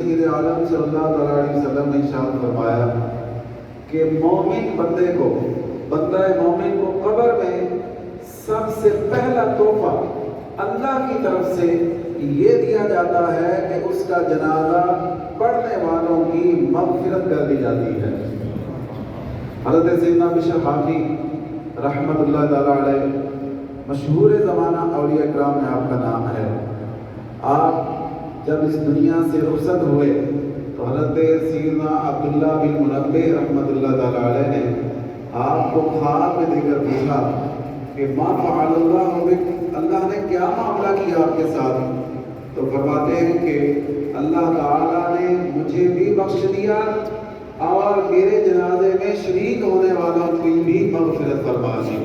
سید عالم صلی اللہ علیہ وسلم نے ارشاد فرمایا کہ مومن بندے کو، بندہ مومن کو قبر میں سب سے پہلا تحفہ اللہ کی طرف سے یہ دیا جاتا ہے کہ اس کا جنازہ پڑھنے والوں کی مغفرت کر دی جاتی ہے۔ حضرت سیدنا بشر حافی رحمت اللہ تعالی علیہ مشہور زمانہ اولیاء کرام میں آپ کا نام ہے۔ آپ جب اس دنیا سے رخصت ہوئے تو حضرت سیدنا عبداللہ بن منبہ رحمت اللہ تعالی علیہ نے آپ کو خواب میں دے کر پوچھا کہ ما فعل اللہ بک، اللہ نے کیا معاملہ کیا آپ کے ساتھ؟ تو فرماتے ہیں کہ اللہ تعالیٰ نے مجھے بھی بخش دیا اور میرے جنازے میں شریک ہونے والوں کی بھی مغفرت فرما دی۔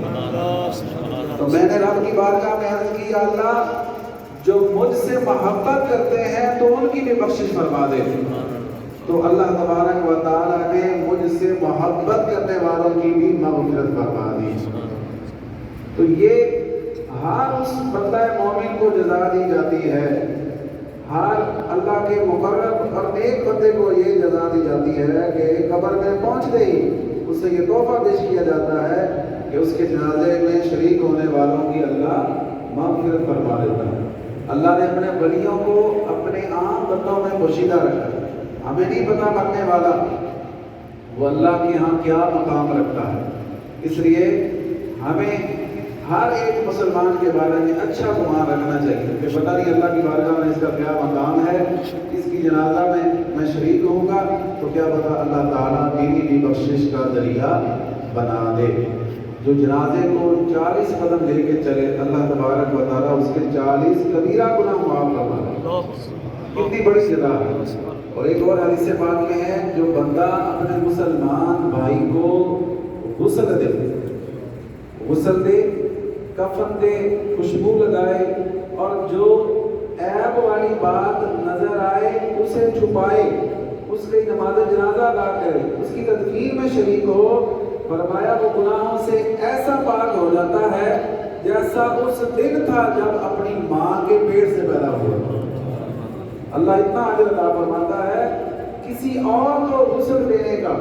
تو میں نے رب کی بارگاہ میں عرض کی، یا اللہ جو مجھ سے محبت کرتے ہیں تو ان کی بھی بخشش فرما دے۔ تو اللہ تبارک و تعالیٰ نے مجھ سے محبت کرنے والوں کی بھی مغفرت فرما دی۔ تو یہ ہر اس بندہ مومن کو جزا دی جاتی ہے، ہر اللہ کے مقرب اور نیک بندے کو یہ جزا دی جاتی ہے کہ قبر میں پہنچتے ہی اسے یہ تحفہ پیش کیا جاتا ہے کہ اس کے جنازے میں شریک ہونے والوں کی اللہ مغفرت فرما دیتا ہے۔ اللہ نے اپنے ولیوں کو اپنے عام بندوں میں پوشیدہ رکھا ہے۔ ہمیں نہیں پتا مرنے والا وہ اللہ کے ہاں کیا مقام رکھتا ہے، اس لیے ہمیں ہر ایک مسلمان کے بارے میں اچھا گمان رکھنا چاہیے کہ پتہ نہیں اللہ کی بارگاہ میں اس کا کیا مقام ہے، اس کی جنازہ میں شریک ہوں گا تو کیا پتہ اللہ تعالیٰ میری بھی بخشش کا ذریعہ بنا دے۔ جو جنازے کو 40 قدم لے کے چلے اللہ تبارک و تعالیٰ اس کے 40 کبیرہ گناہ معاف کروا دے، کتنی بڑی جزا ہے۔ اور ایک اور حدیث پاک میں ہے، جو بندہ اپنے مسلمان بھائی کو غسل دے، کفن دے، خوشبو لگائے، اور جو عیب والی بات نظر آئے اسے چھپائے، اس کی نماز جنازہ ادا کرے، اس کی تدفین میں شریک ہو، فرمایا وہ گناہوں سے ایسا پاک ہو جاتا ہے جیسا اس دن تھا جب اپنی ماں کے پیٹ سے پیدا ہوا۔ اللہ اتنا اجر عطا فرماتا ہے، کسی اور کو غسل دینے کا،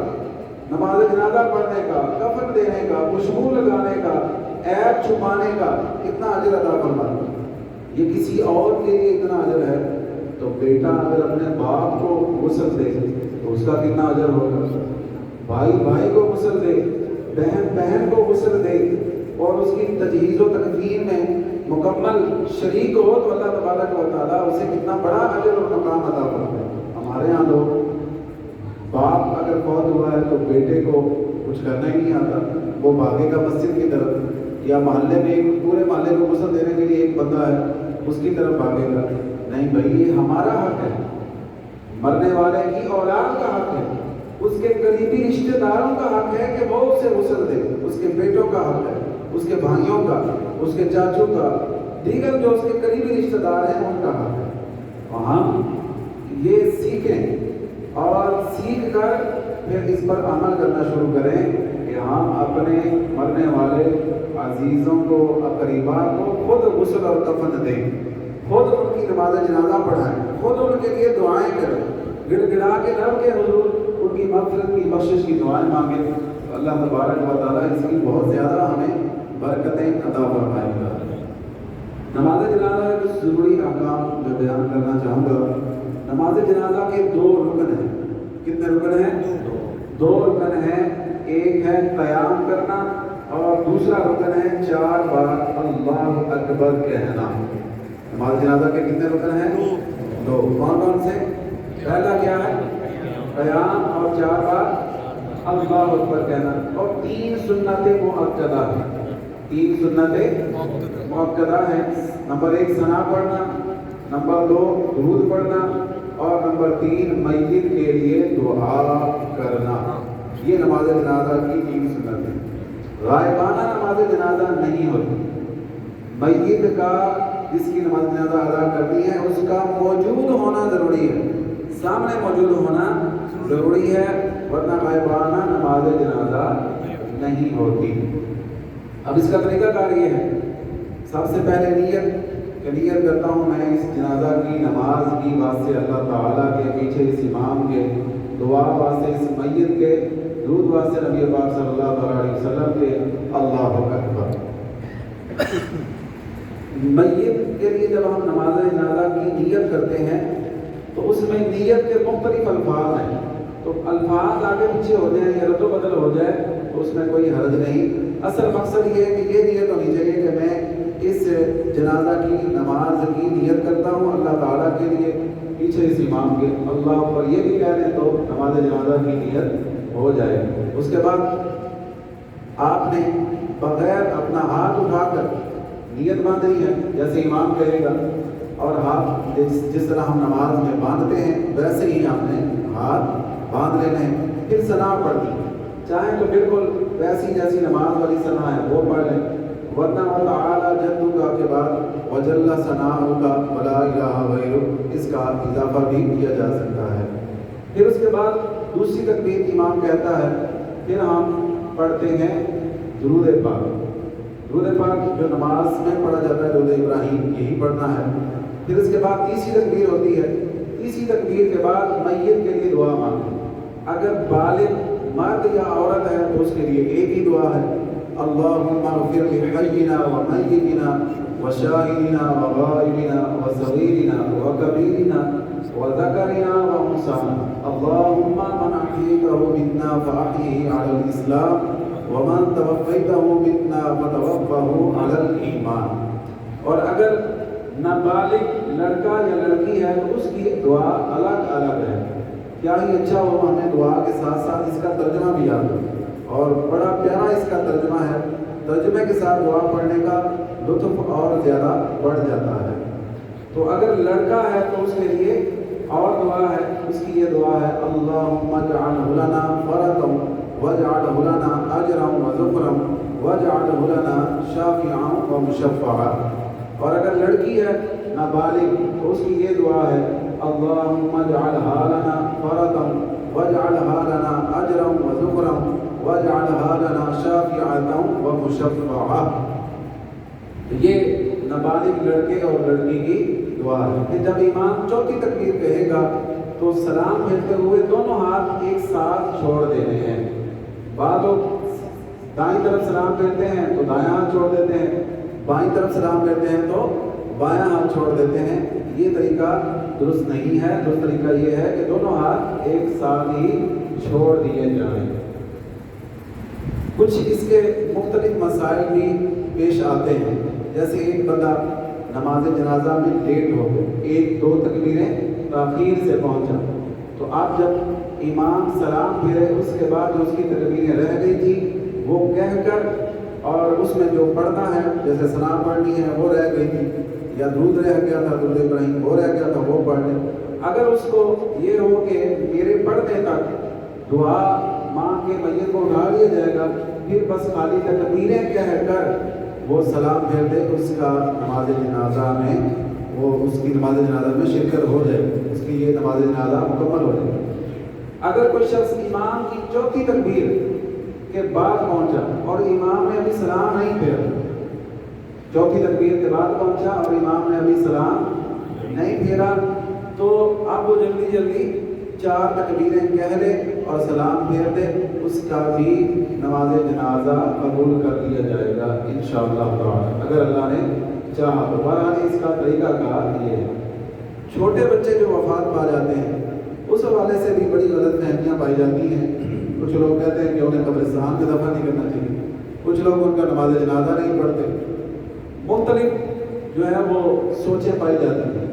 نماز جنازہ پڑھنے کا، کفن دینے کا، خوشبو لگانے کا، عیب چھپانے کا اتنا اجر عطا فرماتا ہے۔ یہ کسی اور کے لیے اتنا اجر ہے تو بیٹا اگر اپنے باپ کو غسل دے تو اس کا کتنا اجر ہوگا، بھائی کو غسل دے، بہن کو غسل دے اور اس کی تجہیز و تکفین میں مکمل شریک ہو تو اللہ تبارک و تعالیٰ اسے کتنا بڑا اجر اور مقام عطا فرمائے۔ ہمارے یہاں لوگ باپ اگر فوت ہوا ہے تو بیٹے کو کچھ کرنا ہی نہیں آتا، وہ بھاگے گا مسجد کی طرف، یا محلے میں پورے محلے کو غسل دینے کے لیے ایک بندہ ہے اس کی طرف بھاگے گا۔ نہیں بھائی، یہ ہمارا حق ہے، مرنے والے کی اولاد کا حق ہے، اس کے قریبی رشتہ داروں کا حق ہے کہ وہ اسے غسل دے، اس کے بیٹوں کا حق ہے، اس کے بھائیوں کا، اس کے چاچوں کا، دیگر جو اس کے قریبی رشتہ دار ہیں ان کا حق ہے۔ اور ہم یہ سیکھیں اور سیکھ کر پھر اس پر عمل کرنا شروع کریں کہ ہم اپنے مرنے والے عزیزوں کو، اقربا کو خود غسل اور کفن دیں، خود ان کی نماز جنازہ پڑھائیں، خود ان کے لیے دعائیں کریں، گڑ گڑا کے رب کے حضور ان کی مغفرت کی بخشش کی دعائیں مانگیں تو اللہ تبارک و تعالیٰ اس کی بہت زیادہ ہمیں برکتیں عطا فرمائے گا۔ نماز جنازہ کے ضروری احکام میں بیان کرنا چاہوں گا۔ نماز جنازہ کے 2 رکن ہیں۔ کتنے رکن ہیں؟ 2 رکن ہیں۔ ایک ہے قیام کرنا اور دوسرا رکن ہے 4 بار اللہ اکبر کہنا۔ نماز جنازہ کے کتنے رکن ہیں؟ 2۔ کون کون سے؟ پہلا کیا ہے؟ قیام اور 4 بار اللہ اکبر کہنا، اور 3 سنتیں مؤکدہ ہیں۔ 3 سنتیں مؤکدہ ہیں۔ نمبر 1 ثنا پڑھنا، نمبر 2 درود پڑھنا، اور نمبر 3 میت کے لیے دعا کرنا۔ یہ نماز جنازہ کی 3 سنتیں۔ غائبانہ نماز جنازہ نہیں ہوتی۔ میت کا جس کی نماز جنازہ ادا کرنی ہے اس کا موجود ہونا ضروری ہے، سامنے موجود ہونا ضروری ہے، ورنہ غائبانہ نماز جنازہ نہیں ہوتی۔ اب اس کا طریقہ کار یہ ہے، سب سے پہلے نیت کہ کہ نیت کرتا ہوں میں اس جنازہ کی نماز کی واسطے اللہ تعالیٰ کے پیچھے اس امام کے دعا واسطے اس میت کے درود واسطے نبی پاک صلی اللہ علیہ وسلم کے اللہ اکبر۔ میت کے لیے جب ہم نماز جنازہ کی نیت کرتے ہیں تو اس میں نیت کے مختلف الفاظ ہیں، تو الفاظ آگے پیچھے ہو جائیں یا رد و بدل ہو جائے تو اس میں کوئی حرج نہیں۔ اصل مقصد یہ ہے کہ یہ نیت ہونی چاہیے کہ میں اس جنازہ کی نماز کی نیت کرتا ہوں اللہ تعالیٰ کے لیے، پیچھے اس امام کے اللہ پر یہ بھی کہہ دیں تو نماز جنازہ کی نیت ہو جائے۔ اس کے بعد آپ نے بغیر اپنا ہاتھ اٹھا کر نیت باندھنی ہے، جیسے امام کہے گا، اور ہاتھ جس طرح ہم نماز میں باندھتے ہیں ویسے ہی آپ نے ہاتھ باندھ لینے ہیں، پھر ثنا پڑھنی، چاہیں تو بالکل ویسی جیسی نماز والی ثنا ہے وہ پڑھ لیں، ورنہ وتعالی جدک کے بعد وجل ثناؤک ولا الہ غیرک اس کا اضافہ بھی کیا جا سکتا ہے۔ پھر اس کے بعد دوسری تکبیر امام کہتا ہے، پھر ہم پڑھتے ہیں درود پاک۔ درود پاک جو نماز میں پڑھا جاتا ہے درود ابراہیم یہی پڑھنا ہے۔ پھر اس کے بعد تیسری تکبیر ہوتی ہے، تیسری تکبیر کے بعد میت کے لیے دعا مانگیں، اگر بالغ مرد یا عورت ہے تو اس کے لیے ایک ہی دعا ہے، اللہم اغفر لحینا ومیتنا وشاہدنا وغائبنا وصغیرنا وکبیرنا وذکرنا وانثانا اللہم من احییتہ منا فاحیہ علی الاسلام ومن توفیتہ منا فتوفہ علی الایمان۔ اور اگر نابالغ لڑکا یا لڑکی ہے تو اس کی دعا الگ الگ ہے، کیا ہی اچھا ہو ہمیں دعا کے ساتھ ساتھ اس کا ترجمہ بھی یاد ہو، اور بڑا پیارا اس کا ترجمہ ہے، ترجمے کے ساتھ دعا پڑھنے کا لطف اور زیادہ بڑھ جاتا ہے۔ تو اگر لڑکا ہے تو اس کے لیے اور دعا ہے، اس کی یہ دعا ہے، اللہم اجعلہ لنا فرطا واجعلہ لنا اجرا وذخرا واجعلہ لنا شافعا ومشفعا۔ اور اگر لڑکی ہے نابالغ تو اس کی یہ دعا ہے، اللہم اجعلہا لنا فرطا واجعلہا لنا اجرا وذخرا واجعلہا لنا شافعا ومشفعا۔ یہ نابالغ لڑکے اور لڑکی کی دعا ہے۔ کہ جب امام چوتھی تکبیر کہے گا تو سلام پھیرتے ہوئے دونوں ہاتھ ایک ساتھ چھوڑ دینے ہیں۔ بعض لوگ دائیں طرف سلام پھیرتے ہیں تو دائیں ہاتھ چھوڑ دیتے ہیں، بائیں طرف سلام پھیرتے ہیں تو بایاں ہاتھ چھوڑ دیتے ہیں، یہ طریقہ درست نہیں ہے۔ درست طریقہ یہ ہے کہ دونوں ہاتھ ایک ساتھ ہی چھوڑ دیے جائیں۔ کچھ اس کے مختلف مسائل بھی پیش آتے ہیں، جیسے ایک بندہ نماز جنازہ میں لیٹ ہو گئے، ایک دو تکبیریں تاخیر سے پہنچا، تو آپ جب امام سلام پھیرے اس کے بعد جو اس کی تکبیریں رہ گئی تھی وہ کہہ کر، اور اس میں جو پڑھنا ہے جیسے ثنا پڑھنی ہے وہ رہ گئی تھی، یا درود رہ گیا تھا درود ابراہیم وہ رہ گیا تھا وہ پڑھ لیں۔ اگر اس کو یہ ہو کہ میرے پڑھنے تک دعا مانگ کے میت کو اٹھا لیا جائے گا، پھر بس خالی تکبیریں کہہ کر وہ سلام پھیر دے، اس کا نماز جنازہ میں اس کی نماز جنازہ میں شرکت ہو جائے، اس کی یہ نماز جنازہ مکمل ہو جائے۔ اگر کوئی شخص امام کی چوتھی تکبیر کے بعد پہنچا اور امام نے ابھی سلام نہیں پھیرا، چوتھی تکبیر کے بعد پہنچا اور امام نے ابھی سلام نہیں پھیرا، تو اب وہ جلدی جلدی 4 تکبیریں کہہ لے اور سلام پھیر دے، اس کا بھی نماز جنازہ قبول کر لیا جائے گا انشاءاللہ تعالی، اگر اللہ نے چاہا تو۔ بہرحال اس کا طریقہ کار یہ ہے۔ چھوٹے بچے جو وفات پا جاتے ہیں اس حوالے سے بھی بڑی غلط فہمیاں پائی جاتی ہیں۔ کچھ لوگ کہتے ہیں کہ انہیں قبرستان میں دفن نہیں کرنا چاہیے، کچھ لوگ ان کا نماز جنازہ نہیں پڑھتے، مختلف جو ہے وہ سوچیں پائی جاتی ہیں۔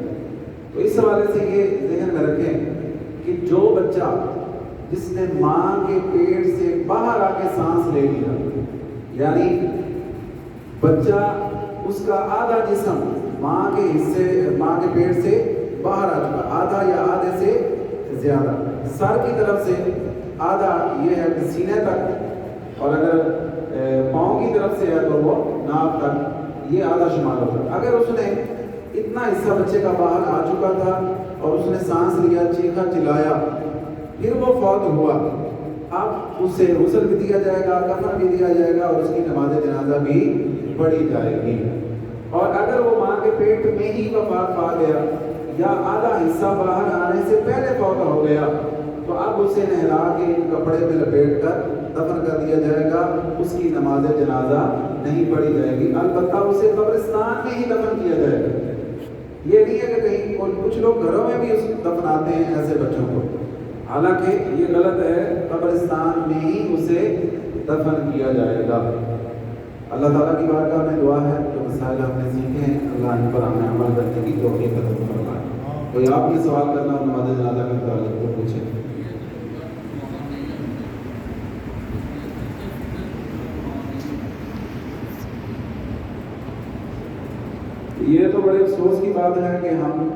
تو اس حوالے سے یہ ذہن میں رکھیں کہ جو بچہ جس نے ماں کے پیٹ سے باہر آ کے سانس لے لیا، یعنی بچہ اس کا آدھا جسم ماں کے پیٹ سے باہر آ چکا، آدھا یا آدھے سے زیادہ، سر کی طرف سے آدھا یہ ہے کہ سینے تک، اور اگر پاؤں کی طرف سے ہے تو وہ ناک تک، یہ آدھا شمار ہوتا ہے۔ اگر اس نے اتنا حصہ بچے کا باہر آ چکا تھا اور اس نے سانس لیا، چیخا چلایا، پھر وہ فوت ہوا، اب اسے غسل بھی دیا جائے گا، کفن بھی دیا جائے گا، اور اس کی نماز جنازہ بھی پڑھی جائے گی۔ اور اگر وہ ماں کے کے پیٹ میں ہی وفات پا گیا یا آدھا حصہ باہر آنے سے پہلے فوت ہو گیا تو اب اسے نہلا کے کپڑے میں لپیٹ کر دفن کر دیا جائے گا، اس کی نماز جنازہ نہیں پڑھی جائے گی، البتہ اسے قبرستان میں ہی دفن کیا جائے گا۔ یہ نہیں ہے کہ کہیں، اور کچھ لوگ گھروں میں بھی دفناتے ہیں ایسے بچوں کو، حالانکہ یہ غلط ہے، قبرستان میں ہی اسے دفن کیا جائے گا۔ اللہ تعالیٰ کی بارگاہ میں دعا ہے جو مسائل ہم نے سیکھے ہیں اللہ ان پر ہمیں عمل کرنے کی توفیق عطا فرمائے۔ کوئی آپ بھی سوال کرنا ہو نماز جنازہ کے متعلق تو پوچھیں۔ یہ تو بڑے افسوس کی بات ہے کہ ہم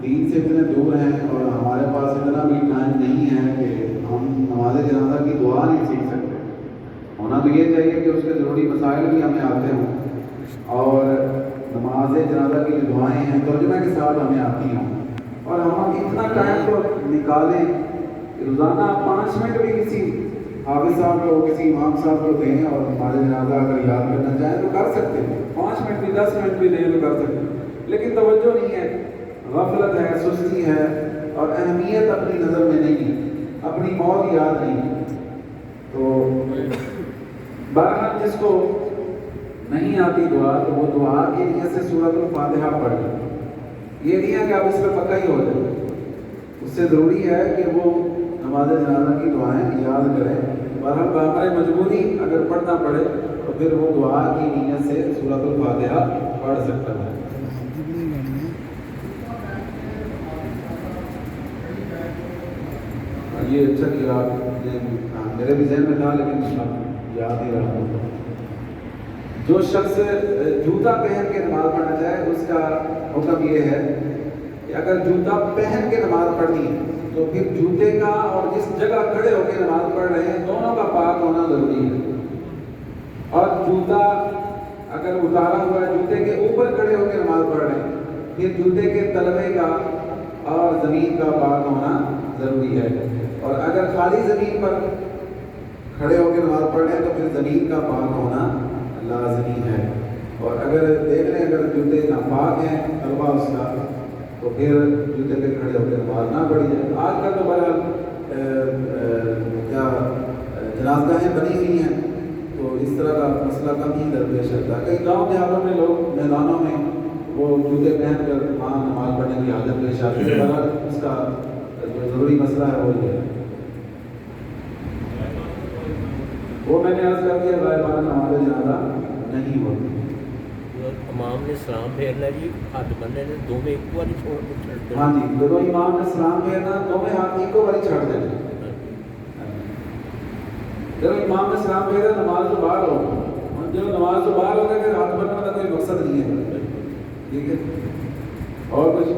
دین سے اتنے دور ہیں اور ہمارے پاس اتنا بھی ٹائم نہیں ہے کہ ہم نماز جنازہ کی دعا نہیں سیکھ سکتے۔ ہونا تو یہ چاہیے کہ اس کے ضروری مسائل بھی ہمیں آتے ہوں اور نماز جنازہ کی جو دعائیں ہیں ترجمے کے ساتھ ہمیں آتی ہوں، اور ہم اتنا ٹائم تو نکالیں کہ روزانہ 5 منٹ بھی کسی حافظ صاحب کو، کسی امام صاحب کو دیں اور نماز جنازہ اگر یاد کرنا چاہیں تو کر سکتے ہیں، 5 منٹ بھی 10 منٹ بھی دیں تو کر سکتے ہیں، لیکن توجہ نہیں ہے، غفلت ہے، سستی ہے اور اہمیت اپنی نظر میں نہیں، اپنی موت یاد نہیں۔ تو بہرحال جس کو نہیں آتی دعا تو وہ دعا کی نیت سے سورۃ الفاتحہ پڑھ لے، یہ نہیں ہے کہ آپ اس پہ پکا ہی ہو جائے، اس سے ضروری ہے کہ وہ نماز جنازہ کی دعائیں یاد کریں۔ بہرحال بامر مجبوری اگر پڑھنا پڑے تو پھر وہ دعا کی نیت سے سورۃ الفاتحہ پڑھ سکتا ہے۔ یہ اچھا کیا آپ نے، میرے بھی ذہن میں تھا لیکن یاد ہی رہا۔ جو شخص جوتا پہن کے نماز پڑھنا چاہے اس کا حکم یہ ہے کہ اگر جوتا پہن کے نماز پڑھنی ہے تو پھر جوتے کا اور جس جگہ کھڑے ہو کے نماز پڑھ رہے ہیں دونوں کا پاک ہونا ضروری ہے، اور جوتا اگر اتارا ہوا ہے جوتے کے اوپر کھڑے ہو کے نماز پڑھ رہے ہیں پھر جوتے کے تلوے کا اور زمین کا پاک ہونا ضروری ہے، اور اگر خالی زمین پر کھڑے ہو کے نماز پڑھ رہے ہیں تو پھر زمین کا پاک ہونا لازمی ہے، اور اگر دیکھ لیں اگر جوتے ناپاک ہیں تلوا اس کا تو پھر جوتے پہ کھڑے ہو کے نماز نہ پڑھی جائے۔ آج کل تو بہرحال کیا جنازگاہیں بنی ہوئی ہیں تو اس طرح کا مسئلہ کم ہی درپیش رہتا ہے، کئی گاؤں دیہاتوں میں لوگ میدانوں میں وہ جوتے پہن کر وہاں نماز پڑھنے کی عادت پیش آتی ہے، بہرحال اس کا جو ضروری مسئلہ ہے وہ یہ ہے۔ وہ میں نے عرض کر دیا غائبانہ نماز جنازہ نہیں ہوتی۔ امام نے سلام پھیرنا جی، ہاتھ بندے نے دو میں ایک بار چھوڑ کے ہاں جی، جب امام نے سلام پھیرنا دونوں ہاتھ ایک بار چھڑ دینا، جب امام نے سلام پھیرا نماز تو باہر ہو، اور جب نماز تو باہر ہو گئے پھر ہاتھ بننے کا کوئی مقصد نہیں ہے، ٹھیک ہے۔ اور کچھ